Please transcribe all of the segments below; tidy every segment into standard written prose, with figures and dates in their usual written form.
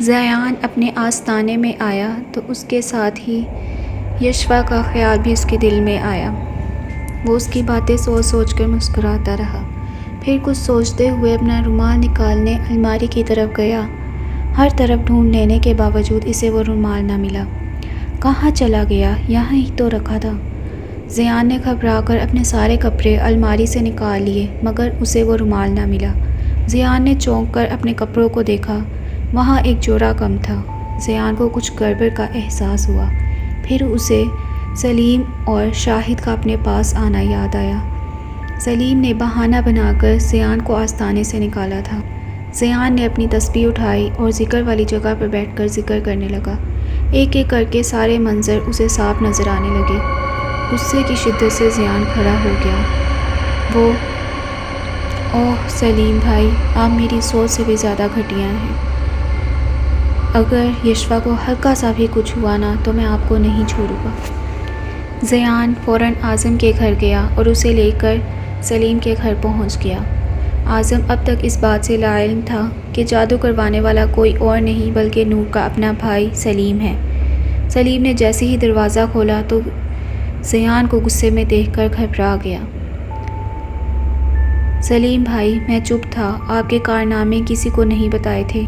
زیان اپنے آستانے میں آیا تو اس کے ساتھ ہی یشوا کا خیال بھی اس کے دل میں آیا۔ وہ اس کی باتیں سوچ سوچ کر مسکراتا رہا، پھر کچھ سوچتے ہوئے اپنا رومال نکالنے الماری کی طرف گیا۔ ہر طرف ڈھونڈ لینے کے باوجود اسے وہ رومال نہ ملا۔ کہاں چلا گیا؟ یہاں ہی تو رکھا تھا۔ زیان نے گھبرا کر اپنے سارے کپڑے الماری سے نکال لیے مگر اسے وہ رومال نہ ملا۔ زیان نے چونک کر اپنے کپڑوں کو دیکھا، وہاں ایک جوڑا کم تھا۔ زیان کو کچھ گڑبڑ کا احساس ہوا، پھر اسے سلیم اور شاہد کا اپنے پاس آنا یاد آیا۔ سلیم نے بہانہ بنا کر زیان کو آستانے سے نکالا تھا۔ زیان نے اپنی تسبیح اٹھائی اور ذکر والی جگہ پر بیٹھ کر ذکر کرنے لگا۔ ایک ایک کر کے سارے منظر اسے صاف نظر آنے لگے۔ غصے کی شدت سے زیان کھڑا ہو گیا۔ وہ اوہ سلیم بھائی، آپ میری سوچ سے بھی زیادہ گھٹیا ہیں۔ اگر یشوا کو ہلکا سا بھی کچھ ہوا نا تو میں آپ کو نہیں چھوڑوں گا۔ زیان فوراً اعظم کے گھر گیا اور اسے لے کر سلیم کے گھر پہنچ گیا۔ اعظم اب تک اس بات سے لاعلم تھا کہ جادو کروانے والا کوئی اور نہیں بلکہ نور کا اپنا بھائی سلیم ہے۔ سلیم نے جیسے ہی دروازہ کھولا تو زیان کو غصے میں دیکھ کر گھبرا گیا۔ سلیم بھائی، میں چپ تھا، آپ کے کارنامے کسی کو نہیں بتائے تھے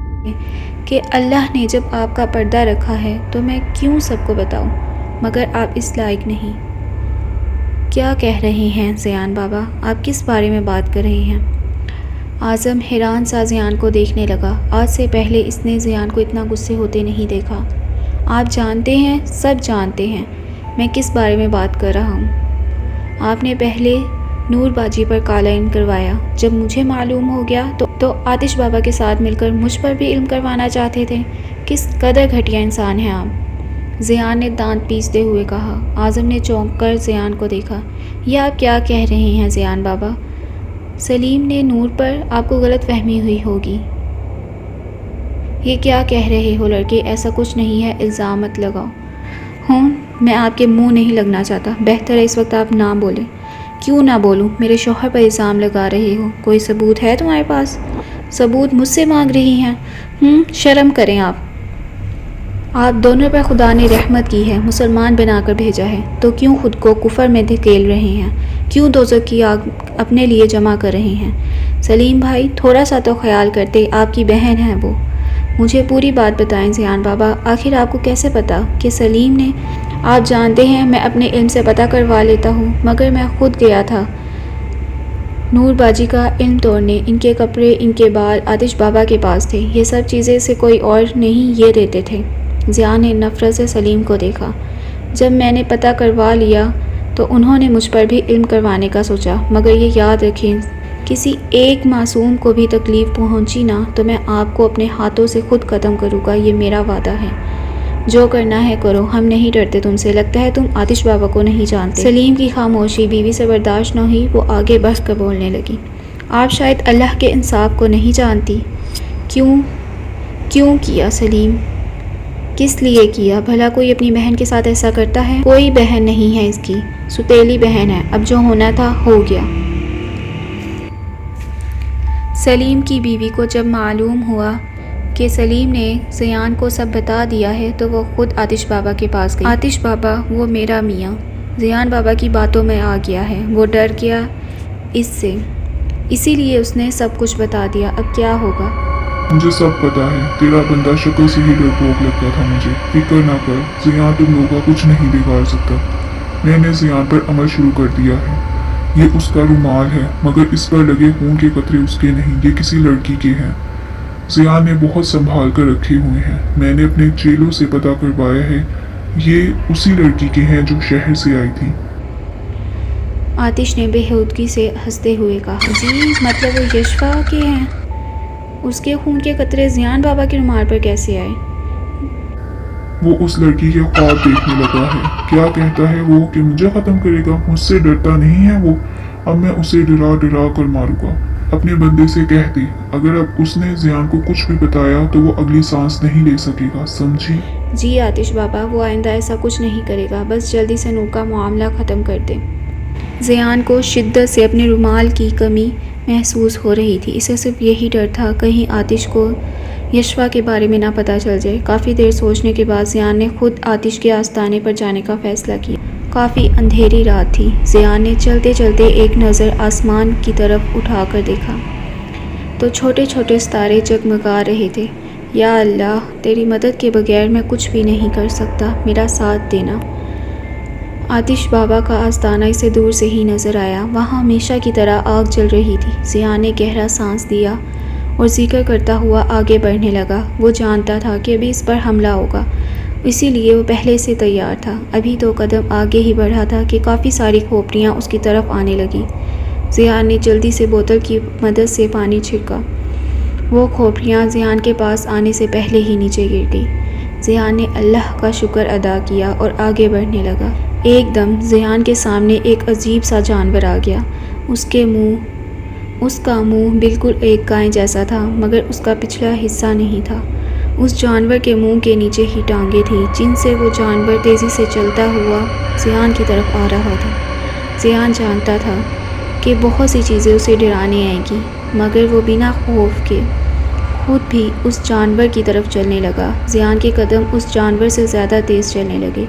کہ اللہ نے جب آپ کا پردہ رکھا ہے تو میں کیوں سب کو بتاؤں، مگر آپ اس لائق نہیں۔ کیا کہہ رہے ہیں زیان بابا؟ آپ کس بارے میں بات کر رہے ہیں؟ اعظم حیران سا زیان کو دیکھنے لگا۔ آج سے پہلے اس نے زیان کو اتنا غصے ہوتے نہیں دیکھا۔ آپ جانتے ہیں، سب جانتے ہیں میں کس بارے میں بات کر رہا ہوں۔ آپ نے پہلے نور باجی پر کالا علم کروایا، جب مجھے معلوم ہو گیا تو آتش بابا کے ساتھ مل کر مجھ پر بھی علم کروانا چاہتے تھے۔ کس قدر گھٹیا انسان ہیں آپ، زیان نے دانت پیستے ہوئے کہا۔ اعظم نے چونک کر زیان کو دیکھا۔ یہ آپ کیا کہہ رہے ہیں زیان بابا؟ سلیم نے نور پر آپ کو غلط فہمی ہوئی ہوگی۔ یہ کیا کہہ رہے ہو لڑکے؟ ایسا کچھ نہیں ہے، الزام مت لگاؤ۔ ہوں، میں آپ کے منہ نہیں لگنا چاہتا، بہتر ہے اس وقت آپ نہ بولیں۔ کیوں نہ بولوں؟ میرے شوہر پر الزام لگا رہے ہو، کوئی ثبوت ہے تمہارے پاس؟ ثبوت مجھ سے مانگ رہی ہیں؟ شرم کریں آپ دونوں پر خدا نے رحمت کی ہے، مسلمان بنا کر بھیجا ہے، تو کیوں خود کو کفر میں دھکیل رہے ہیں؟ کیوں دوزخ کی آگ اپنے لیے جمع کر رہے ہیں؟ سلیم بھائی، تھوڑا سا تو خیال کرتے، آپ کی بہن ہے وہ۔ مجھے پوری بات بتائیں زیان بابا، آخر آپ کو کیسے پتا کہ سلیم نے؟ آپ جانتے ہیں میں اپنے علم سے پتہ کروا لیتا ہوں، مگر میں خود گیا تھا نور باجی کا علم توڑنے۔ ان کے کپڑے، ان کے بال آتش بابا کے پاس تھے، یہ سب چیزیں سے کوئی اور نہیں یہ دیتے تھے۔ زیان نے نفرت سے سلیم کو دیکھا۔ جب میں نے پتہ کروا لیا تو انہوں نے مجھ پر بھی علم کروانے کا سوچا، مگر یہ یاد رکھیں کسی ایک معصوم کو بھی تکلیف پہنچی نہ تو میں آپ کو اپنے ہاتھوں سے خود ختم کروں گا، یہ میرا وعدہ ہے۔ جو کرنا ہے کرو، ہم نہیں ڈرتے تم سے، لگتا ہے تم آتش بابا کو نہیں جانتے۔ سلیم کی خاموشی بیوی سے برداشت نہ ہوئی، وہ آگے بڑھ کر بولنے لگی۔ آپ شاید اللہ کے انصاف کو نہیں جانتی۔ کیوں کیا سلیم؟ کس لیے کیا؟ بھلا کوئی اپنی بہن کے ساتھ ایسا کرتا ہے؟ کوئی بہن نہیں ہے اس کی، ستیلی بہن ہے، اب جو ہونا تھا ہو گیا۔ سلیم کی بیوی کو جب معلوم ہوا کہ سلیم نے زیان کو سب بتا دیا ہے تو وہ خود آتش بابا کے پاس گئی۔ آتش بابا، وہ میرا میاں زیان بابا کی باتوں میں آ گیا ہے، وہ ڈر گیا اس سے، اسی لیے اس نے سب کچھ بتا دیا۔ اب کیا ہوگا؟ مجھے سب پتا ہے، تیرا بندہ شکل سے ہی ڈرپوک لگتا تھا مجھے۔ فکر نہ کر، زیان تم لوگوں کا کچھ نہیں بگاڑ سکتا۔ میں نے زیان پر عمل شروع کر دیا ہے۔ یہ اس کا رومال ہے، مگر اس پر لگے خون کے قطرے اس کے نہیں، یہ کسی لڑکی کے ہیں۔ زیان نے بہت سنبھال کر رکھے ہوئے ہیں، میں نے اپنے چیلوں سے پتہ کروایا ہے، یہ اسی لڑکی کے ہیں جو شہر سے آئی تھی۔ آتش نے بےہودگی سے ہنستے ہوئے کہا۔ جی، مطلب وہ یشوا کے ہیں؟ اس کے خون کے قطرے زیان بابا کے رومال پر کیسے آئے؟ وہ اس لڑکی کے خواب دیکھنے لگا ہے۔ کیا کہتا ہے وہ کہ مجھے ختم کرے گا؟ مجھ سے ڈرتا نہیں ہے وہ، اب میں اسے ڈرا ڈرا کر ماروں گا۔ اپنے بندے سے کہہ دے، اگر اب اس نے زیان کو کچھ بھی بتایا تو وہ اگلی سانس نہیں لے سکے گا، سمجھی؟ جی آتش بابا، وہ آئندہ ایسا کچھ نہیں کرے گا، بس جلدی سے نور کا معاملہ ختم کر دے۔ زیان کو شدت سے اپنے رومال کی کمی محسوس ہو رہی تھی، اسے صرف یہی ڈر تھا کہیں آتش کو یشوا کے بارے میں نہ پتہ چل جائے۔ کافی دیر سوچنے کے بعد زیان نے خود آتش کے آستانے پر جانے کا فیصلہ کیا۔ کافی اندھیری رات تھی۔ زیان نے چلتے چلتے ایک نظر آسمان کی طرف اٹھا کر دیکھا تو چھوٹے چھوٹے ستارے جگمگا رہے تھے۔ یا اللہ، تیری مدد کے بغیر میں کچھ بھی نہیں کر سکتا، میرا ساتھ دینا۔ آتش بابا کا آستانہ اسے دور سے ہی نظر آیا۔ وہاں ہمیشہ کی طرح آگ جل رہی تھی۔ زیان نے گہرا سانس لیا اور ذکر کرتا ہوا آگے بڑھنے لگا۔ وہ جانتا تھا کہ ابھی اس پر حملہ ہوگا، اسی لیے وہ پہلے سے تیار تھا۔ ابھی تو قدم آگے ہی بڑھا تھا کہ کافی ساری کھوپڑیاں اس کی طرف آنے لگیں۔ زیان نے جلدی سے بوتل کی مدد سے پانی چھڑکا۔ وہ کھوپڑیاں زیان کے پاس آنے سے پہلے ہی نیچے گر گئی۔ زیان نے اللہ کا شکر ادا کیا اور آگے بڑھنے لگا۔ ایک دم زیان کے سامنے ایک عجیب سا جانور آ گیا۔ اس کا منہ بالکل ایک گائے جیسا تھا، مگر اس کا پچھلا حصہ نہیں تھا۔ اس جانور کے منہ کے نیچے ہی ٹانگیں تھیں، جن سے وہ جانور تیزی سے چلتا ہوا زیان کی طرف آ رہا تھا۔ زیان جانتا تھا کہ بہت سی چیزیں اسے ڈرانے آئیں گی، مگر وہ بنا خوف کے خود بھی اس جانور کی طرف چلنے لگا۔ زیان کے قدم اس جانور سے زیادہ تیز چلنے لگے۔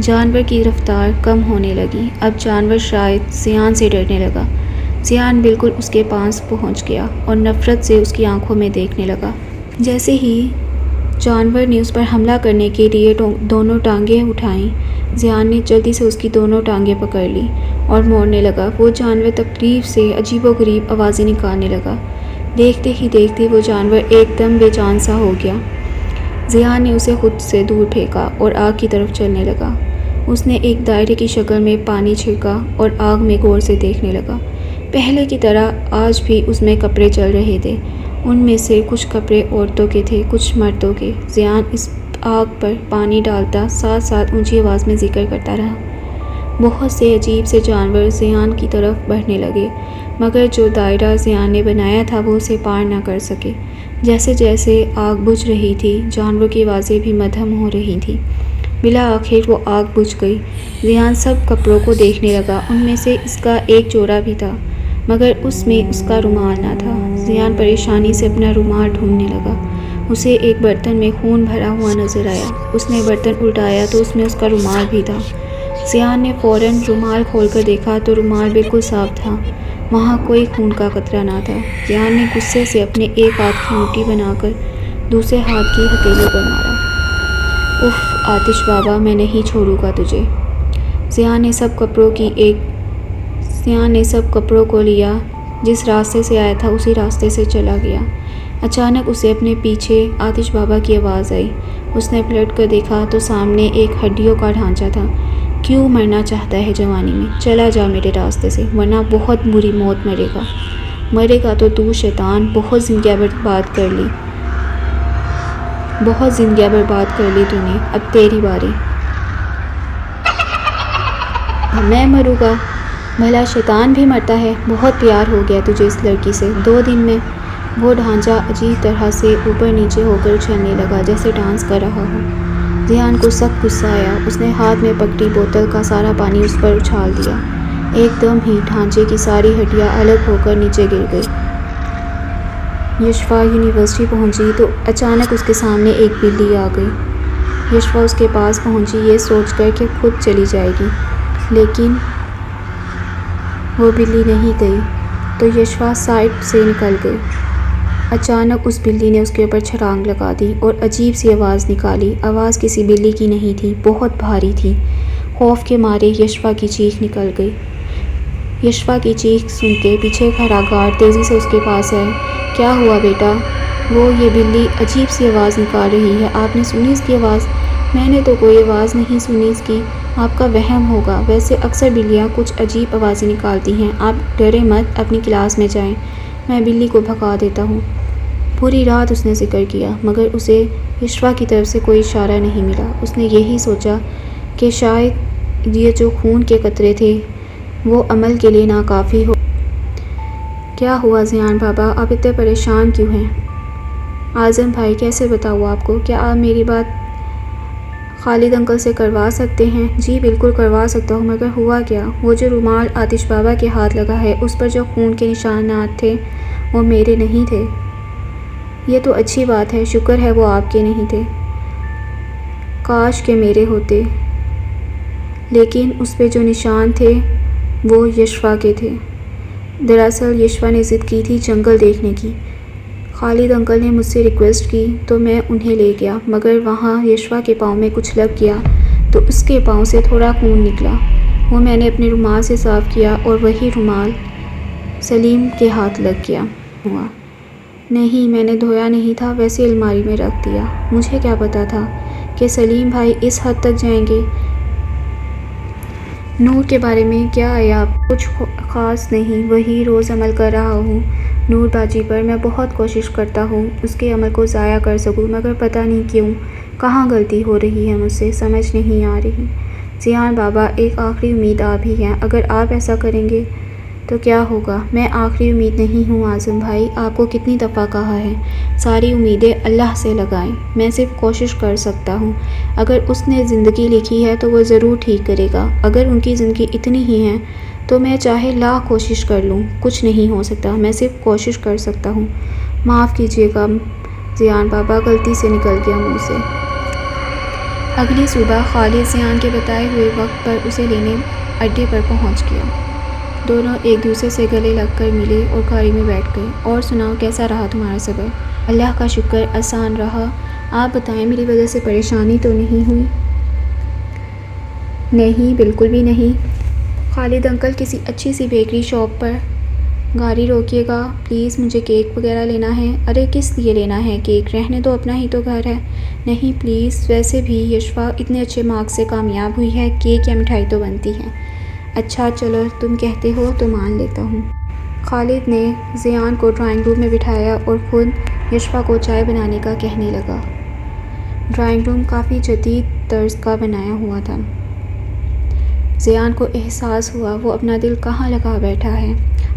جانور کی رفتار کم ہونے لگی۔ اب جانور شاید زیان سے ڈرنے لگا۔ زیان بالکل اس کے پاس پہنچ گیا اور نفرت سے اس کی آنکھوں میں دیکھنے لگا۔ جیسے ہی جانور نے اس پر حملہ کرنے کے لیے دونوں ٹانگیں اٹھائیں، زیان نے جلدی سے اس کی دونوں ٹانگیں پکڑ لی اور موڑنے لگا۔ وہ جانور تکلیف سے عجیب و غریب آوازیں نکالنے لگا۔ دیکھتے ہی دیکھتے وہ جانور ایک دم بے جان سا ہو گیا۔ زیان نے اسے خود سے دور پھینکا اور آگ کی طرف چلنے لگا۔ اس نے ایک دائرے کی شکل میں پانی چھڑکا اور آگ میں غور سے دیکھنے لگا۔ پہلے کی طرح آج بھی اس میں کپڑے چل رہے تھے۔ ان میں سے کچھ کپڑے عورتوں کے تھے، کچھ مردوں کے۔ زیان اس آگ پر پانی ڈالتا، ساتھ ساتھ اونچی آواز میں ذکر کرتا رہا۔ بہت سے عجیب سے جانور زیان کی طرف بڑھنے لگے، مگر جو دائرہ زیان نے بنایا تھا وہ اسے پار نہ کر سکے۔ جیسے جیسے آگ بجھ رہی تھی، جانوروں کی آوازیں بھی مدھم ہو رہی تھیں۔ بالآخر وہ آگ بجھ گئی۔ زیان سب کپڑوں کو دیکھنے لگا۔ ان میں سے اس کا ایک جوڑا بھی تھا، مگر اس میں اس کا رومال نہ تھا۔ زیان پریشانی سے اپنا رومال ڈھونڈنے لگا۔ اسے ایک برتن میں خون بھرا ہوا نظر آیا۔ اس نے برتن الٹایا تو اس میں اس کا رومال بھی تھا۔ زیان نے فوراً رومال کھول کر دیکھا تو رومال بالکل صاف تھا، وہاں کوئی خون کا قطرہ نہ تھا۔ زیان نے غصے سے اپنے ایک ہاتھ کی مٹھی بنا کر دوسرے ہاتھ کی ہتھیلی پر مارا۔ اف آتش بابا، میں نہیں چھوڑوں گا تجھے۔ زیان نے سب کپڑوں کو لیا، جس راستے سے آیا تھا اسی راستے سے چلا گیا۔ اچانک اسے اپنے پیچھے آتش بابا کی آواز آئی۔ اس نے پلٹ کر دیکھا تو سامنے ایک ہڈیوں کا ڈھانچہ تھا۔ کیوں مرنا چاہتا ہے جوانی میں؟ چلا جا میرے راستے سے، ورنہ بہت بری موت مرے گا تو تو شیطان، بہت زندگیاں برباد کر لی تو نے، اب تیری باری۔ میں مروں گا؟ بھلا شیطان بھی مرتا ہے؟ بہت پیار ہو گیا تجھے اس لڑکی سے 2 دن میں۔ وہ ڈھانچہ عجیب طرح سے اوپر نیچے ہو کر اچھلنے لگا، جیسے ڈانس کر رہا ہو۔ زیان کو سخت غصہ آیا۔ اس نے ہاتھ میں پکڑی بوتل کا سارا پانی اس پر اچھال دیا۔ ایک دم ہی ڈھانچے کی ساری ہڈیاں الگ ہو کر نیچے گر گئی۔ یشوا یونیورسٹی پہنچی تو اچانک اس کے سامنے ایک بلی آ گئی۔ یشوا اس کے پاس پہنچی یہ سوچ کر کہ خود چلی جائے گی، لیکن وہ بلی نہیں گئی تو یشوا سائڈ سے نکل گئی۔ اچانک اس بلی نے اس کے اوپر چھلانگ لگا دی اور عجیب سی آواز نکالی۔ آواز کسی بلی کی نہیں تھی، بہت بھاری تھی۔ خوف کے مارے یشوا کی چیخ نکل گئی۔ یشوا کی چیخ سن کے پیچھے کھڑا گارڈ تیزی سے اس کے پاس آئے۔ کیا ہوا بیٹا؟ یہ بلی عجیب سی آواز نکال رہی ہے، آپ نے سنی اس کی آواز؟ میں نے تو کوئی آواز نہیں سنی اس کی، آپ کا وہم ہوگا، ویسے اکثر بلیاں کچھ عجیب آوازیں نکالتی ہیں، آپ ڈرے مت، اپنی کلاس میں جائیں، میں بلی کو بھگا دیتا ہوں۔ پوری رات اس نے ذکر کیا، مگر اسے یشوا کی طرف سے کوئی اشارہ نہیں ملا۔ اس نے یہی سوچا کہ شاید یہ جو خون کے قطرے تھے وہ عمل کے لیے ناکافی ہو۔ کیا ہوا زیان بابا، آپ اتنے پریشان کیوں ہیں؟ اعظم بھائی کیسے بتاؤں آپ کو؟ کیا آپ میری بات خالد انکل سے کروا سکتے ہیں؟ جی بالکل کروا سکتا ہوں، مگر ہوا کیا؟ وہ جو رومال آتش بابا کے ہاتھ لگا ہے، اس پر جو خون کے نشانات تھے وہ میرے نہیں تھے۔ یہ تو اچھی بات ہے، شکر ہے وہ آپ کے نہیں تھے، کاش کہ میرے ہوتے، لیکن اس پہ جو نشان تھے وہ یشفا کے تھے۔ دراصل یشفا نے ضد کی تھی جنگل دیکھنے کی۔ خالد انکل نے مجھ سے ریکویسٹ کی تو میں انہیں لے گیا، مگر وہاں یشفا کے پاؤں میں کچھ لگ گیا تو اس کے پاؤں سے تھوڑا خون نکلا۔ وہ میں نے اپنے رومال سے صاف کیا اور وہی رومال سلیم کے ہاتھ لگ گیا ہوا۔ نہیں، میں نے دھویا نہیں تھا، ویسے الماری میں رکھ دیا۔ مجھے کیا پتا تھا کہ سلیم بھائی اس حد تک جائیں گے۔ نور کے بارے میں کیا ہے آپ؟ کچھ خاص نہیں، وہی روز عمل کر رہا ہوں نور باجی پر۔ میں بہت کوشش کرتا ہوں اس کے عمل کو ضائع کر سکوں، مگر پتہ نہیں کیوں کہاں غلطی ہو رہی ہے مجھ سے سمجھ نہیں آ رہی۔ ذیان بابا، ایک آخری امید آپ ہی ہیں، اگر آپ ایسا کریں گے تو کیا ہوگا؟ میں آخری امید نہیں ہوں اعظم بھائی، آپ کو کتنی دفعہ کہا ہے ساری امیدیں اللہ سے لگائیں۔ میں صرف کوشش کر سکتا ہوں، اگر اس نے زندگی لکھی ہے تو وہ ضرور ٹھیک کرے گا۔ اگر ان کی زندگی اتنی ہی ہے تو میں چاہے لاکھ کوشش کر لوں، کچھ نہیں ہو سکتا، میں صرف کوشش کر سکتا ہوں۔ معاف کیجیے گا ذیان بابا، غلطی سے نکل گیا منہ سے۔ اگلی صبح خالد ذیان کے بتائے ہوئے وقت پر اسے لینے اڈے پر پہنچ گیا۔ دونوں ایک دوسرے سے گلے لگ کر ملے اور گاڑی میں بیٹھ گئے۔ اور سناؤ، کیسا رہا تمہارا سفر؟ اللہ کا شکر، آسان رہا۔ آپ بتائیں، میری وجہ سے پریشانی تو نہیں ہوئی؟ نہیں، بالکل بھی نہیں۔ خالد انکل، کسی اچھی سی بیکری شاپ پر گاڑی روکیے گا پلیز، مجھے کیک وغیرہ لینا ہے۔ ارے کس لیے لینا ہے کیک؟ رہنے دو، اپنا ہی تو گھر ہے۔ نہیں پلیز، ویسے بھی یشفا اتنے اچھے مارکس سے کامیاب ہوئی ہے، کیک یا مٹھائی تو بنتی ہے۔ اچھا چلو، تم کہتے ہو تو مان لیتا ہوں۔ خالد نے ذیان کو ڈرائنگ روم میں بٹھایا اور خود یشفا کو چائے بنانے کا کہنے لگا۔ ڈرائنگ روم کافی جدید طرز کا بنایا ہوا تھا۔ ذیان کو احساس ہوا وہ اپنا دل کہاں لگا بیٹھا ہے۔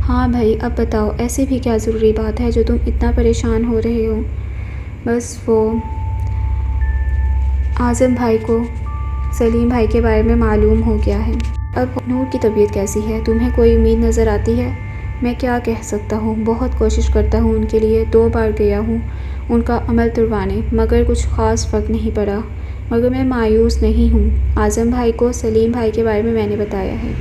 ہاں بھائی، اب بتاؤ، ایسی بھی کیا ضروری بات ہے جو تم اتنا پریشان ہو رہے ہو؟ بس وہ اعظم بھائی کو سلیم بھائی کے بارے میں معلوم ہو گیا ہے۔ اب نور کی طبیعت کیسی ہے؟ تمہیں کوئی امید نظر آتی ہے؟ میں کیا کہہ سکتا ہوں، بہت کوشش کرتا ہوں ان کے لیے، 2 بار گیا ہوں ان کا عمل تروانے، مگر کچھ خاص فرق نہیں پڑا۔ مگر میں مایوس نہیں ہوں۔ اعظم بھائی کو سلیم بھائی کے بارے میں میں نے بتایا ہے۔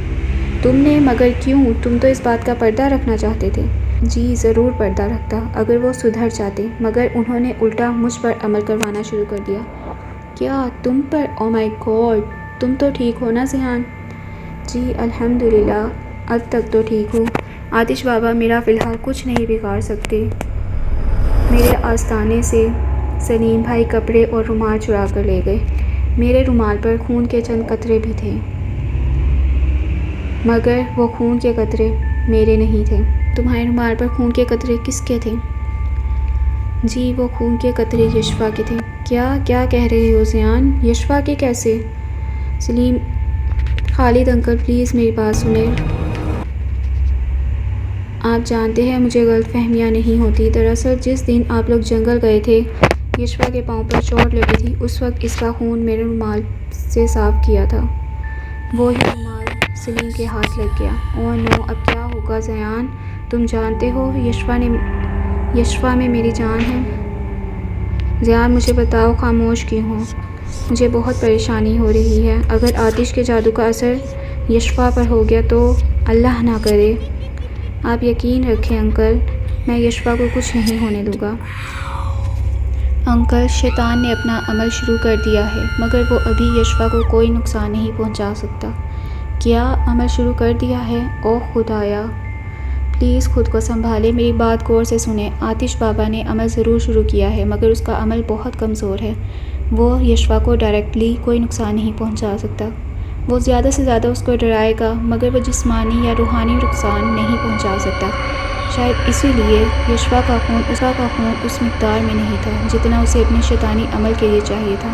تم نے؟ مگر کیوں؟ تم تو اس بات کا پردہ رکھنا چاہتے تھے۔ جی ضرور پردہ رکھتا اگر وہ سدھر جاتے، مگر انہوں نے الٹا مجھ پر عمل کروانا شروع کر دیا۔ کیا تم پر؟ او مائی گاڈ، تم تو ٹھیک ہو نا ذیان؟ جی الحمدللہ، اب تک تو ٹھیک ہوں۔ آتش بابا میرا فی الحال کچھ نہیں بگاڑ سکتے۔ میرے آستانے سے سلیم بھائی کپڑے اور رومال چرا کر لے گئے۔ میرے رومال پر خون کے چند قطرے بھی تھے، مگر وہ خون کے قطرے میرے نہیں تھے۔ تمہارے رومال پر خون کے قطرے کس کے تھے؟ جی وہ خون کے قطرے یشفا کے تھے۔ کیا کہہ رہے ہو ذیان؟ یشفا کے کیسے؟ سلیم خالد انکل پلیز میری بات سنیں۔ آپ جانتے ہیں مجھے غلط فہمیاں نہیں ہوتی۔ دراصل جس دن آپ لوگ جنگل گئے تھے، یشفا کے پاؤں پر چوٹ لگی تھی، اس وقت اس کا خون میرے رومال سے صاف کیا تھا، وہی رومال سلیم کے ہاتھ لگ گیا۔ اوہ نو، اب کیا ہوگا ذیان؟ تم جانتے ہو یشفا میں میری جان ہے۔ ذیان مجھے بتاؤ، خاموش کیوں ہو؟ مجھے بہت پریشانی ہو رہی ہے۔ اگر آتش کے جادو کا اثر یشفا پر ہو گیا تو اللہ نہ کرے۔ آپ یقین رکھیں انکل، میں یشفا کو کچھ نہیں ہونے دوں گا۔ انکل، شیطان نے اپنا عمل شروع کر دیا ہے، مگر وہ ابھی یشفا کو کوئی نقصان نہیں پہنچا سکتا۔ کیا عمل شروع کر دیا ہے؟ اوہ خدایا، پلیز خود کو سنبھالیں، میری بات غور سے سنیں۔ آتش بابا نے عمل ضرور شروع کیا ہے، مگر اس کا عمل بہت کمزور ہے۔ وہ یشفا کو ڈائریکٹلی کوئی نقصان نہیں پہنچا سکتا۔ وہ زیادہ سے زیادہ اس کو ڈرائے گا، مگر وہ جسمانی یا روحانی نقصان نہیں پہنچا سکتا۔ شاید اسی لیے یشفا کا خون اس مقدار میں نہیں تھا جتنا اسے اپنے شیطانی عمل کے لیے چاہیے تھا۔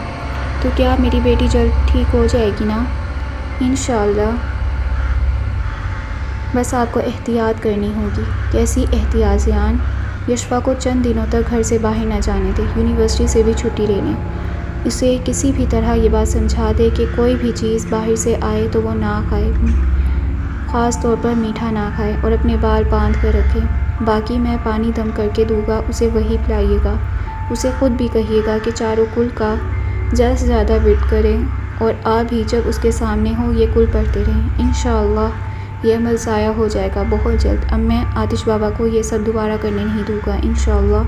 تو کیا میری بیٹی جلد ٹھیک ہو جائے گی نا؟ انشاءاللہ، بس آپ کو احتیاط کرنی ہوگی۔ کیسی احتیاط ذیان؟ یشفا کو چند دنوں تک گھر سے باہر نہ جانے دے، یونیورسٹی سے بھی چھٹی لے لیں۔ اسے کسی بھی طرح یہ بات سمجھا دے کہ کوئی بھی چیز باہر سے آئے تو وہ نہ کھائے، خاص طور پر میٹھا نہ کھائے، اور اپنے بال باندھ کر رکھے۔ باقی میں پانی دم کر کے دوں گا، اسے وہی پلائیے گا۔ اسے خود بھی کہیے گا کہ چاروں کل کا زیادہ سے زیادہ ورد کریں، اور آپ بھی جب اس کے سامنے ہو یہ کل پڑھتے رہیں۔ انشاءاللہ یہ عمل ضائع ہو جائے گا بہت جلد۔ اب میں آتش بابا کو یہ سب دوبارہ کرنے نہیں دوں گا انشاءاللہ۔